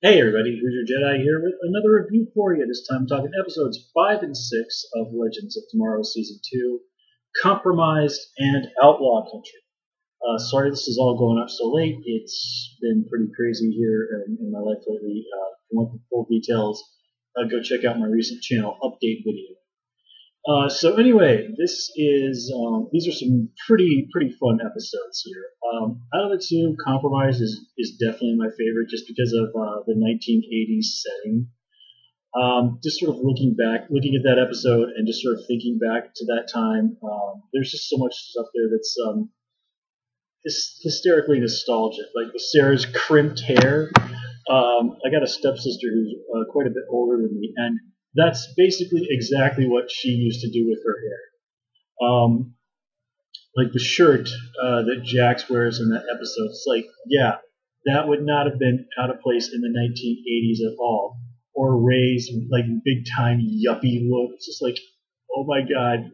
Hey everybody, here's your Jedi here with another review for you. This time talking episodes 5 and 6 of Legends of Tomorrow Season 2, Compromised and Outlaw Country. Sorry this is all going up so late. It's been pretty crazy here in my life lately. If you want the full details, go check out my recent channel update video. So anyway, these are some pretty fun episodes here. Out of the two, Compromise is definitely my favorite just because of the 1980s setting. Just sort of looking at that episode and just sort of thinking back to that time, there's just so much stuff there that's hysterically nostalgic. Like with Sarah's crimped hair. I got a stepsister who's quite a bit older than me, and that's basically exactly what she used to do with her hair. Like the shirt that Jax wears in that episode. It's like, yeah, that would not have been out of place in the 1980s at all. Or Ray's like big time yuppie look. It's just like, oh my god,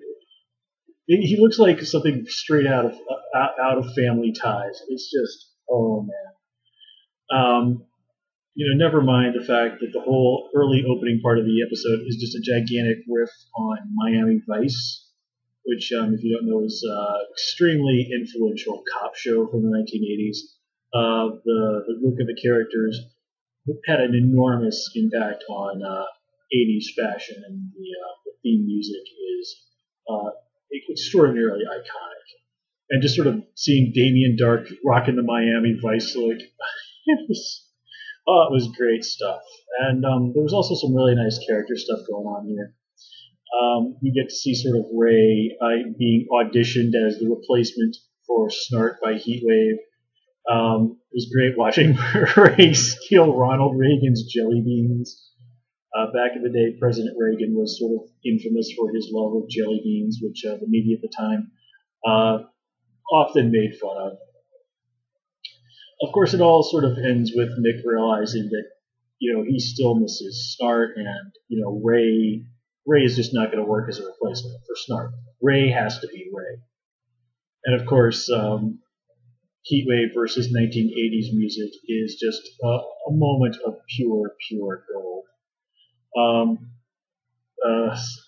he looks like something straight out of Family Ties. It's just, oh man. Never mind the fact that the whole early opening part of the episode is just a gigantic riff on Miami Vice, which, if you don't know, is an extremely influential cop show from the 1980s. The look of the characters had an enormous impact on 80s fashion, and the theme music is extraordinarily iconic. And just sort of seeing Damien Dark rocking the Miami Vice look, it was great stuff. And there was also some really nice character stuff going on here. We get to see sort of Ray being auditioned as the replacement for Snart by Heatwave. It was great watching Ray steal Ronald Reagan's jelly beans. Back in the day, President Reagan was sort of infamous for his love of jelly beans, which the media at the time often made fun of. Of course, it all sort of ends with Nick realizing that, he still misses Snart, and, Ray is just not going to work as a replacement for Snart. Ray has to be Ray. And of course, Heatwave versus 1980s music is just a moment of pure gold.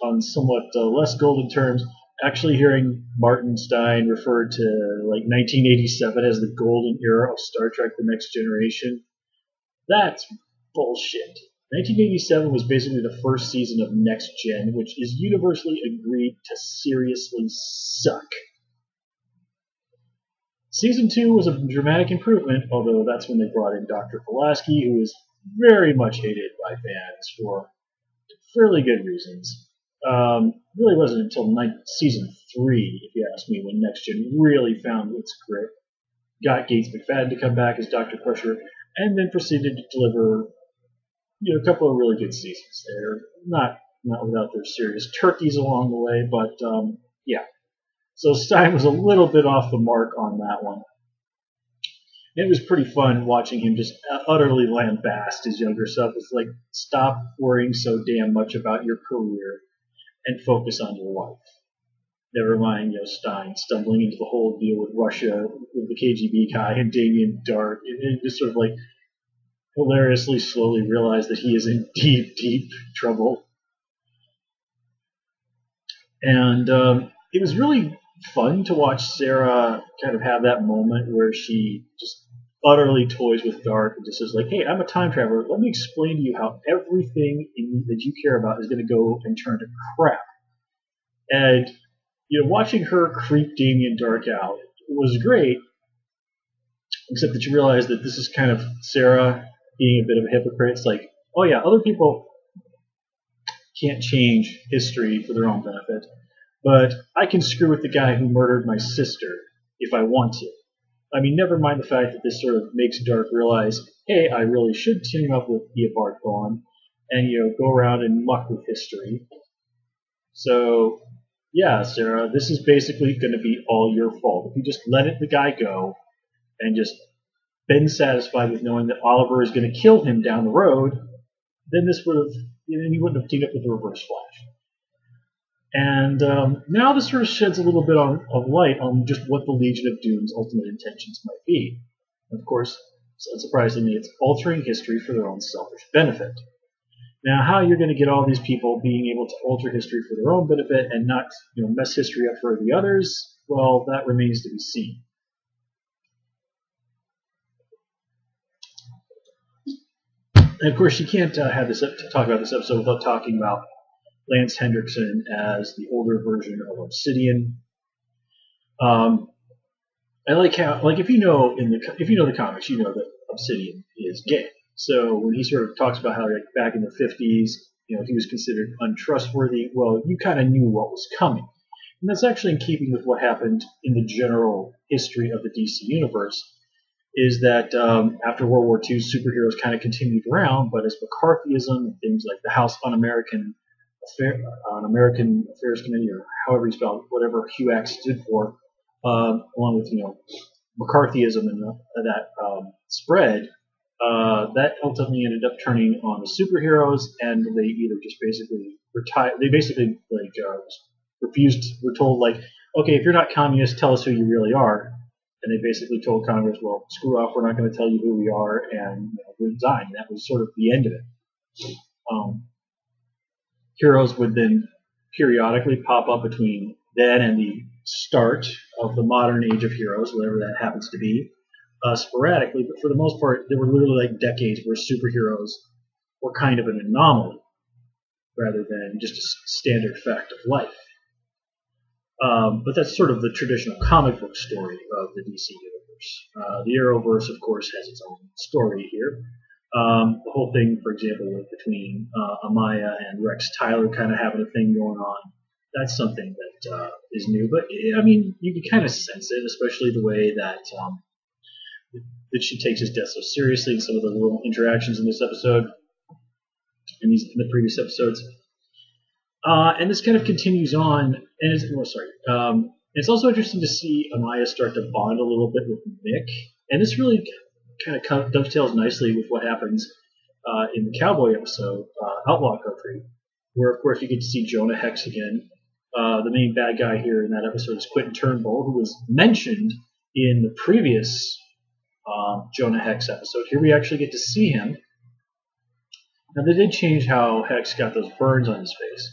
On somewhat less golden terms, actually hearing Martin Stein refer to like 1987 as the golden era of Star Trek: The Next Generation, that's bullshit. 1987 was basically the first season of Next Gen, which is universally agreed to seriously suck. Season 2 was a dramatic improvement, although that's when they brought in Dr. Pulaski, who is very much hated by fans for fairly good reasons. Really wasn't until season 3, if you ask me, when Next Gen really found its grip. Got Gates McFadden to come back as Dr. Crusher, and then proceeded to deliver a couple of really good seasons there. Not without their serious turkeys along the way, but yeah. So Stein was a little bit off the mark on that one. It was pretty fun watching him just utterly lambast his younger self. It's like, stop worrying so damn much about your career and focus on your life. Never mind, Stein stumbling into the whole deal with Russia, with the KGB guy and Damien Dark, and just sort of like hilariously slowly realize that he is in deep trouble. And it was really fun to watch Sarah kind of have that moment where she just utterly toys with Dark and just says like, hey, I'm a time traveler. Let me explain to you how everything that you care about is going to go and turn to crap. And watching her creep Damien Dark out was great, except that you realize that this is kind of Sarah being a bit of a hypocrite. It's like, oh yeah, other people can't change history for their own benefit, but I can screw with the guy who murdered my sister if I want to. I mean, never mind the fact that this sort of makes Dark realize, hey, I really should team up with Eobard Thawne and, go around and muck with history. So, yeah, Sarah, this is basically going to be all your fault. If you just let the guy go and just been satisfied with knowing that Oliver is going to kill him down the road, then this would have, he wouldn't have teamed up with the Reverse Flash. And now this sort of sheds a little bit of light on just what the Legion of Doom's ultimate intentions might be. Of course, So unsurprisingly, it's altering history for their own selfish benefit. Now, how you're going to get all these people being able to alter history for their own benefit and not, mess history up for the others, well, that remains to be seen. And of course, you can't talk about this episode without talking about Lance Hendrickson as the older version of Obsidian. I like how, like, if you know the comics, you know that Obsidian is gay. So when he sort of talks about how, like, back in the 50s, he was considered untrustworthy, well, you kind of knew what was coming. And that's actually in keeping with what happened in the general history of the DC universe, is that after World War II, superheroes kind of continued around, but as McCarthyism and things like the House Un-American Affairs Committee, or however you spell it, whatever HUAC stood for, along with McCarthyism and that spread, that ultimately ended up turning on the superheroes, and they either just basically retired. They basically refused. Were told, like, okay, if you're not communist, tell us who you really are. And they basically told Congress, well, screw off, we're not going to tell you who we are, and resign. That was sort of the end of it. Heroes would then periodically pop up between then and the start of the modern age of heroes, whatever that happens to be, sporadically. But for the most part, there were literally like decades where superheroes were kind of an anomaly rather than just a standard fact of life. But that's sort of the traditional comic book story of the DC universe. The Arrowverse, of course, has its own story here. The whole thing, for example, between Amaya and Rex Tyler kind of having a thing going on, that's something that is new. But, I mean, you can kind of sense it, especially the way that she takes his death so seriously in some of the little interactions in this episode, in the previous episodes. And this kind of continues on, and it's also interesting to see Amaya start to bond a little bit with Mick, and this really kind of dovetails nicely with what happens in the Cowboy episode, Outlaw Country, where, of course, you get to see Jonah Hex again. The main bad guy here in that episode is Quentin Turnbull, who was mentioned in the previous Jonah Hex episode. Here we actually get to see him. Now, they did change how Hex got those burns on his face.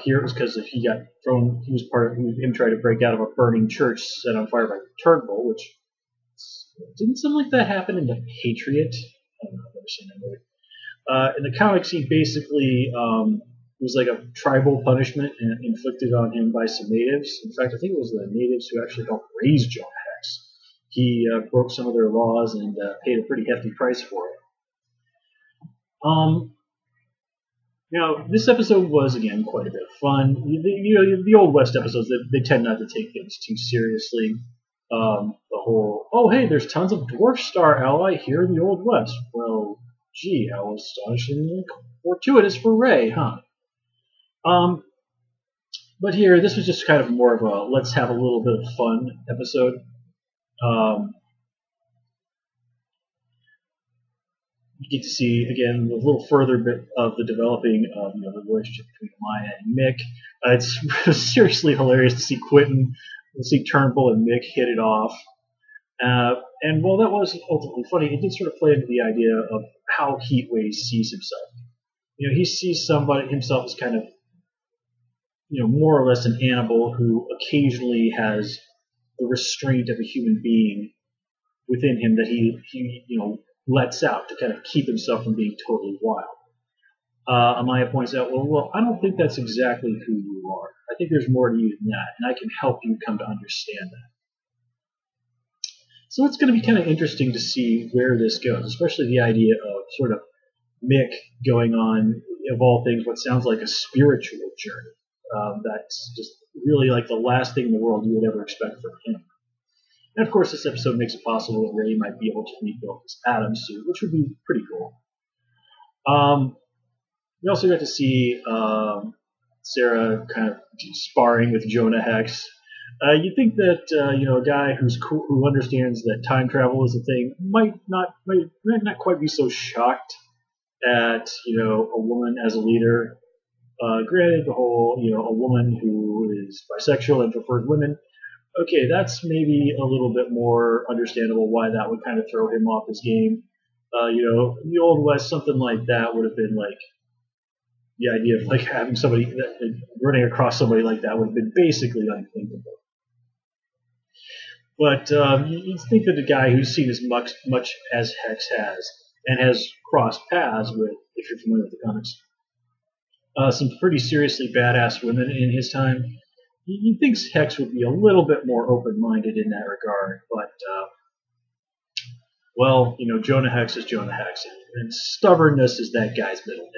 Here it was because he got thrown. He was him trying to break out of a burning church set on fire by Turnbull, which didn't something like that happen in The Patriot? I don't know, I've never seen that movie. In the comics, he basically it was like a tribal punishment inflicted on him by some natives. In fact, I think it was the natives who actually helped raise Jonah Hex. He broke some of their laws and paid a pretty hefty price for it. Now, this episode was, again, quite a bit of fun. The Old West episodes, they tend not to take things too seriously. The whole, oh, hey, there's tons of Dwarf Star ally here in the Old West. Well, gee, how astonishingly fortuitous for Ray, huh? But here, this was just kind of more of a let's have a little bit of fun episode. You get to see, again, a little further bit of the developing of the relationship between Maya and Mick. It's seriously hilarious to see Turnbull and Mick hit it off. And while that was ultimately funny, it did sort of play into the idea of how Heatwave sees himself. He sees himself as kind of, more or less an animal who occasionally has the restraint of a human being within him that he lets out to kind of keep himself from being totally wild. Amaya points out, well, I don't think that's exactly who you are. I think there's more to you than that, and I can help you come to understand that. So it's going to be kind of interesting to see where this goes, especially the idea of sort of Mick going on, of all things, what sounds like a spiritual journey. That's just really like the last thing in the world you would ever expect from him. And of course, this episode makes it possible that Ray might be able to rebuild his Atom suit, which would be pretty cool. We also got to see Sarah kind of sparring with Jonah Hex. You'd think that a guy who understands that time travel is a thing might not quite be so shocked at a woman as a leader. Granted, the whole a woman who is bisexual and prefers women. okay, that's maybe a little bit more understandable why that would kind of throw him off his game. In the Old West, something like that would have been like the idea of like having somebody running across somebody like that would have been basically unthinkable. But you think that the guy who's seen as much as Hex has and has crossed paths with, if you're familiar with the comics, some pretty seriously badass women in his time, he thinks Hex would be a little bit more open-minded in that regard. But well, Jonah Hex is Jonah Hex, and stubbornness is that guy's middle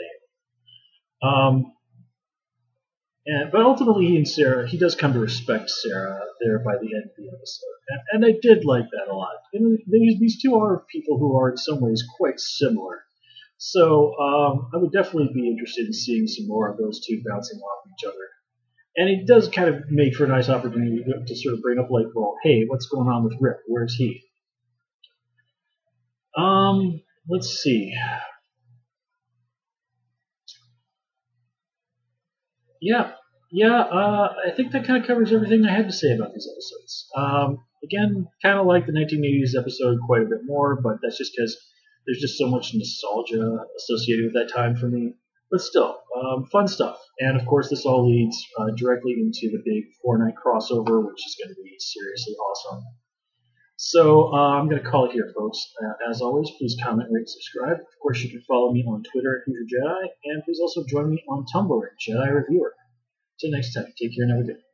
name. But ultimately, he does come to respect Sarah there by the end of the episode, and I did like that a lot. And these two are people who are in some ways quite similar, so I would definitely be interested in seeing some more of those two bouncing off each other. And it does kind of make for a nice opportunity to sort of bring up, like, well, hey, what's going on with Rip? Where's he? Let's see. Yeah, I think that kind of covers everything I had to say about these episodes. Again, kind of like the 1980s episode quite a bit more, but that's just because there's just so much nostalgia associated with that time for me. But still, fun stuff. And of course, this all leads directly into the big 4-night crossover, which is going to be seriously awesome. So I'm going to call it here, folks. As always, please comment, rate, subscribe. Of course, you can follow me on Twitter at Hoosier Jedi, and please also join me on Tumblr at Jedi Reviewer. Till next time, take care and have a good day.